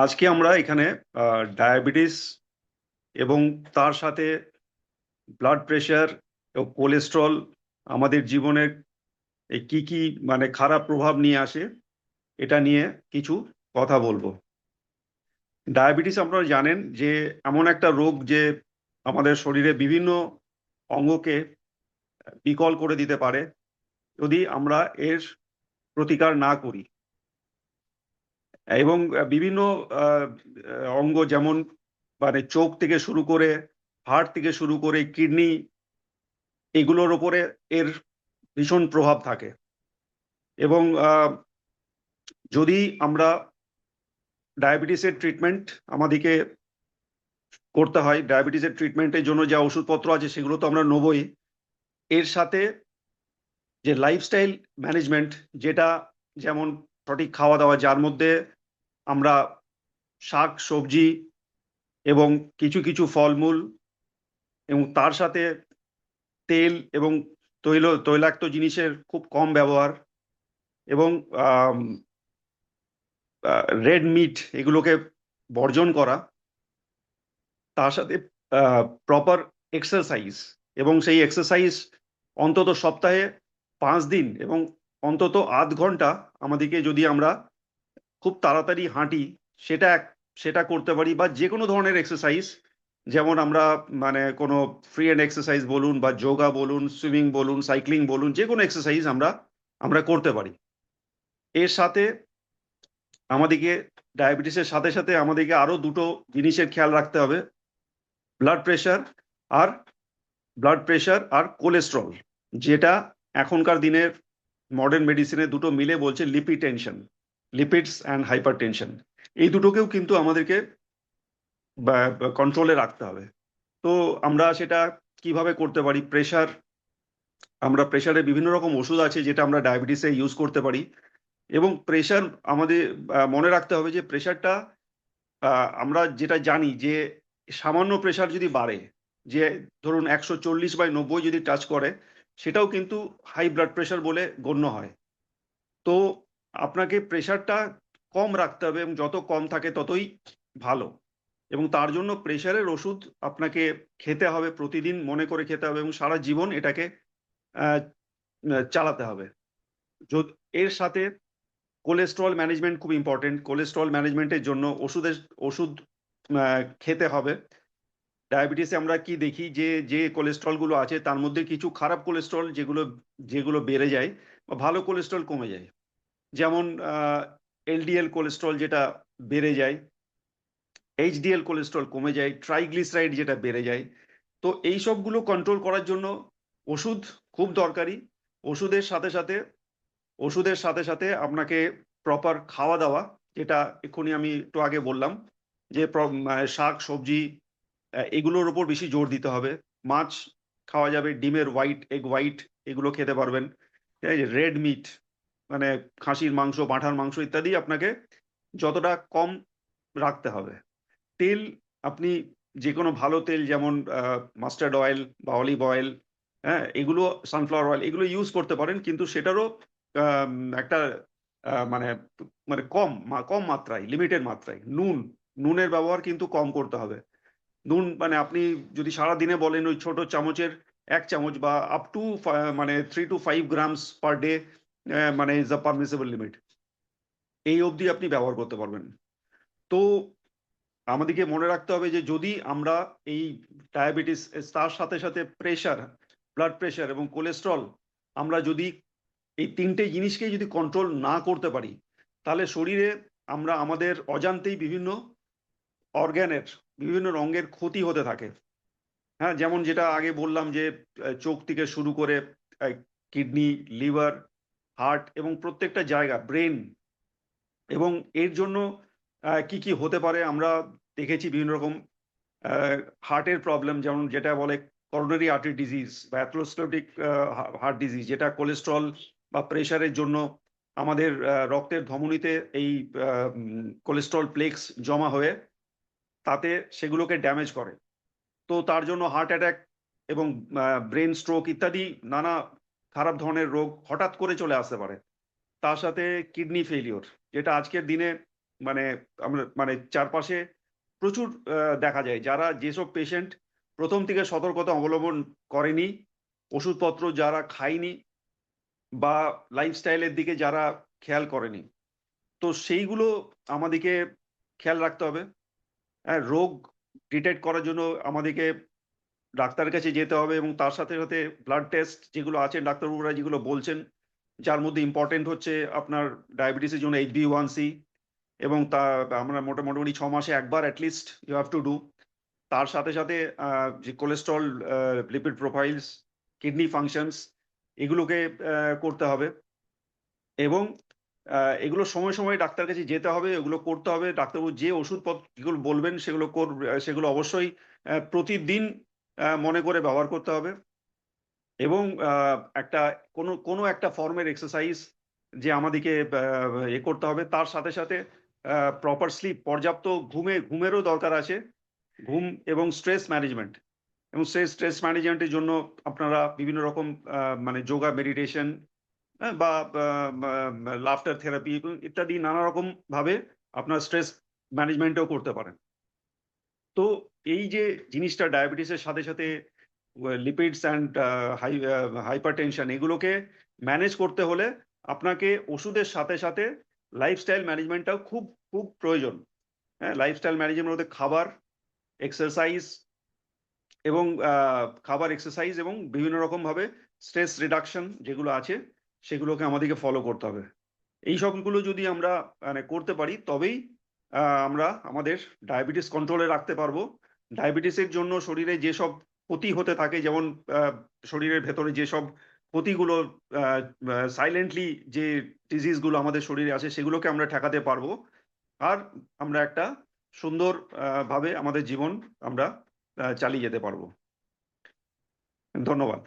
আজকে আমরা এখানে ডায়াবেটিস এবং তার সাথে ব্লাড প্রেশার ও কোলেস্ট্রল আমাদের জীবনের এই কি কি মানে খারাপ প্রভাব নিয়ে আসে এটা নিয়ে কিছু কথা বলবো। ডায়াবেটিস আপনারা জানেন যে এমন একটা রোগ যে আমাদের শরীরে বিভিন্ন অঙ্গকে বিকল করে দিতে পারে যদি আমরা এর প্রতিকার না করি। এবং বিভিন্ন আহ, অঙ্গ যেমন মানে চোখ থেকে শুরু করে হার্ট থেকে শুরু করে কিডনি এগুলোর ওপরে এর ভীষণ প্রভাব থাকে। এবং যদি আমরা ডায়াবেটিসের ট্রিটমেন্ট আমাদেরকে করতে হয়, ডায়াবেটিসের ট্রিটমেন্টের জন্য যা ওষুধপত্র আছে সেগুলো তো আমরা নেবই। এর সাথে যে লাইফস্টাইল ম্যানেজমেন্ট, যেটা যেমন সঠিক খাওয়া দাওয়া, যার মধ্যে আমরা শাক সবজি এবং কিছু কিছু ফলমূল এবং তার সাথে তেল এবং তৈলাক্ত জিনিসের খুব কম ব্যবহার এবং রেড মিট এগুলোকে বর্জন করা, তার সাথে প্রপার এক্সারসাইজ, এবং সেই এক্সারসাইজ অন্তত সপ্তাহে 5 দিন এবং অন্তত আধ ঘন্টা আমাদেরকে যদি আমরা খুব তাড়াতাড়ি হাঁটি সেটা সেটা করতে পারি, বা যে কোনো ধরনের এক্সারসাইজ, যেমন আমরা মানে কোনো ফ্রি হ্যান্ড এক্সারসাইজ বলুন বা যোগা বলুন, সুইমিং বলুন, সাইক্লিং বলুন, যে কোনো এক্সারসাইজ আমরা আমরা করতে পারি। এর সাথে আমাদেরকে ডায়াবেটিসের সাথে সাথে আমাদেরকে আরো দুটো জিনিসের খেয়াল রাখতে হবে। ব্লাড প্রেশার আর কোলেস্ট্রল, যেটা এখনকার দিনের মডার্ন মেডিসিনে দুটো মিলে বলছে lipid tension, lipids and hyper tension. এই দুটোকেও কিন্তু আমাদেরকে কন্ট্রোলে রাখতে হবে। তো আমরা সেটা কিভাবে করতে পারি? আমরা প্রেশারের বিভিন্ন রকম ওষুধ আছে যেটা আমরা ডায়াবেটিসে ইউজ করতে পারি। এবং প্রেশার আমাদের মনে রাখতে হবে যে প্রেশারটা আমরা যেটা জানি যে সামান্য প্রেশার যদি বাড়ে, যে ধরুন 140/90 যদি টাচ করে, সেটাও কিন্তু হাই ব্লাড প্রেশার বলে গণ্য হয়। তো আপনাকে প্রেশারটা কম রাখতে হবে এবং যত কম থাকে ততই ভালো। এবং তার জন্য প্রেশারের ওষুধ আপনাকে খেতে হবে, প্রতিদিন মনে করে খেতে হবে এবং সারা জীবন এটাকে আহ, চালাতে হবে। এর সাথে কোলেস্ট্রল ম্যানেজমেন্ট খুব ইম্পর্টেন্ট। কোলেস্ট্রল ম্যানেজমেন্টের জন্য ওষুধ খেতে হবে। ডায়াবেটিসে আমরা কি দেখি যে যে কোলেস্ট্রল গুলো আছে তার মধ্যে কিছু খারাপ কোলেস্ট্রল যেগুলো যেগুলো বেড়ে যায়, বা ভালো কোলেস্ট্রল কমে যায়। যেমন এলডিএল কোলেস্ট্রল যেটা বেড়ে যায়, এইচডিএল কোলেস্ট্রল কমে যায়, ট্রাইগ্লিসারাইড যেটা বেড়ে যায়। তো এই সবগুলো কন্ট্রোল করার জন্য ওষুধ খুব দরকারি। ওষুধের সাথে সাথে ওষুধের সাথে সাথে আপনাকে প্রপার খাওয়া দাওয়া, যেটা এক্ষুনি আমি একটু আগে বললাম, যে শাক সবজি এগুলোর উপর বেশি জোর দিতে হবে। মাছ খাওয়া যাবে, ডিমের হোয়াইট, এগ হোয়াইট এগুলো খেতে পারবেন। রেড মিট মানে খাসির মাংস, পাঁঠার মাংস ইত্যাদি আপনাকে যতটা কম রাখতে হবে। তেল, আপনি যে কোনো ভালো তেল যেমন মাস্টার্ড অয়েল বা অলিভ অয়েল, হ্যাঁ এগুলো, সানফ্লাওয়ার অয়েল এগুলো ইউজ করতে পারেন, কিন্তু সেটারও আম, একটা মানে মানে কম মাত্রায়, লিমিটেড মাত্রায়। নুনের ব্যবহার কিন্তু কম করতে হবে। নুন মানে আপনি যদি সারা দিনে বলেন ওই ছোট চামচের 1 চামচ বা আপ টু মানে 3 to 5 গ্রামস পার ডে, মানে ইজ দ্য পারমিসিবল লিমিট, এই অবধি আপনি ব্যবহার করতে পারবেন। তো আমাদেরকে মনে রাখতে হবে যে যদি আমরা এই ডায়াবেটিস, তার সাথে সাথে প্রেশার, ব্লাড প্রেশার এবং কোলেস্ট্রল, আমরা যদি এই তিনটে জিনিসকেই যদি কন্ট্রোল না করতে পারি, তাহলে শরীরে আমরা আমাদের অজান্তেই অর্গ্যানের বিভিন্ন অঙ্গের ক্ষতি হতে থাকে। হ্যাঁ, যেমন যেটা আগে বললাম যে চোখ থেকে শুরু করে কিডনি, লিভার, হার্ট এবং প্রত্যেকটা জায়গা, ব্রেন। এবং এর জন্য কি কি হতে পারে আমরা দেখেছি বিভিন্ন রকম হার্টের প্রবলেম, যেমন যেটা বলে করোনারি আর্টারি ডিজিজ বা অ্যাথেরোস্ক্লেরোটিক হার্ট ডিজিজ, যেটা কোলেস্ট্রল বা প্রেশারের জন্য আমাদের রক্তের ধমনীতে এই কোলেস্ট্রল প্লেক্স জমা হয়ে তাতে সেগুলোকে ড্যামেজ করে। তো তার জন্য হার্ট অ্যাটাক এবং ব্রেন স্ট্রোক ইত্যাদি নানা খারাপ ধরনের রোগ হঠাৎ করে চলে আসতে পারে। তার সাথে কিডনি ফেলিওর, যেটা আজকের দিনে মানে আমরা মানে চারপাশে প্রচুর দেখা যায় যারা যেসব পেশেন্ট প্রথম থেকে সতর্কতা অবলম্বন করেনি, ওষুধপত্র যারা খায়নি বা লাইফস্টাইলের দিকে যারা খেয়াল করেনি, তো সেইগুলো আমাদেরকে খেয়াল রাখতে হবে। হ্যাঁ, রোগ ডিটেক্ট করার জন্য আমাদেরকে ডাক্তারের কাছে যেতে হবে এবং তার সাথে সাথে ব্লাড টেস্ট যেগুলো আছে ডাক্তারবাবুরা যেগুলো বলছেন, যার মধ্যে ইম্পর্টেন্ট হচ্ছে আপনার ডায়াবেটিসের জন্য HbA1c, এবং তা আমরা মোটামুটি 6 মাসে একবার at least you have to do. তার সাথে সাথে যে cholesterol, lipid profiles, kidney functions, এগুলোকে করতে হবে। এবং এগুলো সময় সময় ডাক্তার কাছে যেতে হবে, এগুলো করতে হবে। ডাক্তারবাবু যে ওষুধপত্র যেগুলো বলবেন সেগুলো অবশ্যই প্রতিদিন মনে করে ব্যবহার করতে হবে। এবং একটা কোনো একটা ফর্মের এক্সারসাইজ যে আমাদেরকে করতে হবে। তার সাথে সাথে প্রপার স্লিপ, পর্যাপ্ত ঘুমেরও দরকার আছে। ঘুম এবং স্ট্রেস ম্যানেজমেন্ট, এবং স্ট্রেস ম্যানেজমেন্টের জন্য আপনারা বিভিন্ন রকম মানে যোগা, মেডিটেশন, বা লাফটার থেরাপি ইত্যাদি নানা রকম ভাবে আপনার স্ট্রেস ম্যানেজমেন্টও করতে পারেন। তো এই যে জিনিসটা ডায়াবেটিসের সাথে সাথে লিপিডস অ্যান্ড হাইপারটেনশন, এগুলোকে ম্যানেজ করতে হলে আপনাকে ওষুধের সাথে সাথে লাইফস্টাইল ম্যানেজমেন্টটাও খুব খুব প্রয়োজন। হ্যাঁ, লাইফস্টাইল ম্যানেজমেন্ট মধ্যে খাবার, এক্সারসাইজ এবং বিভিন্ন রকম ভাবে স্ট্রেস রিডাকশন যেগুলো আছে সেগুলোকে আমাদেরকে ফলো করতে হবে। এই সবগুলো যদি আমরা মানে করতে পারি, তবেই আমরা আমাদের ডায়াবেটিস কন্ট্রোলে রাখতে পারবো। ডায়াবেটিসের জন্য শরীরে যেসব ক্ষতি হতে থাকে, যেমন শরীরের ভেতরে যেসব ক্ষতিগুলো সাইলেন্টলি যে ডিজিজগুলো আমাদের শরীরে আছে সেগুলোকে আমরা ঠেকাতে পারবো। আর আমরা একটা সুন্দর ভাবে আমাদের জীবন আমরা চালিয়ে যেতে পারবো। ধন্যবাদ।